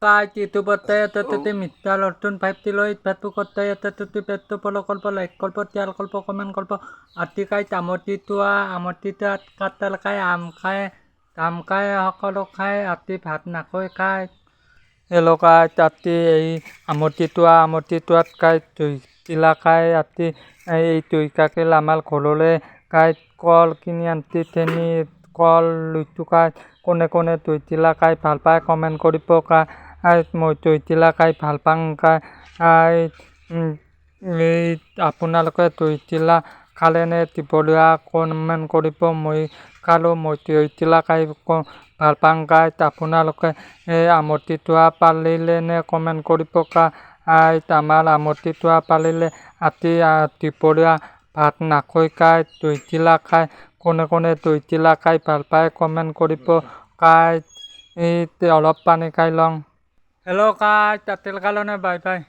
Kahit ইউটিউবত তাতে মিথ্যা নতুন 5 ফেসবুকত পেটটো ফলো কল্প লাইক কল্প তিয়াল কল্প কমেন্ট কল্প আতি খাই আমতিটোৱা কাটাল খাই আম খায় তাম খায় সকলো খায় আতি ভাত নাকৈ খায় এলোকাই তাতি এই আমতিটোৱাত খাই তুই তিলা খাই আতি এই তুই কাকিল আমাৰ ঘৰলৈ খাই কল কিনি আনতি থেনি কল লুইটো খাই কোনে তুই তিলা খাই ভাল পায় কমেন্ট কৰিব খাই মই তুই তিলা খাই ভাল পাওঁ খাই আপোনালোকে তুই তিলা খালেনে দুপৰীয়া কমেন্ট কৰিব মই খালোঁ মই তুই তিলা খাই ভাল পাওঁ খাই আপোনালোকে আমতিটোৱা পালিলেনে কমেন্ট কৰিব খাই আমাৰ আমতিটোৱা পালিলে আতি দুপৰীয়া ভাত নাকৈ খাই তুই তিলা খাই কোনে তুই তিলা খাই ভাল পায় কমেন্ট কৰিব খাই অলপ পানী খাই লওঁ হেল্ল' খাই তাতেল খালনে বাই বাই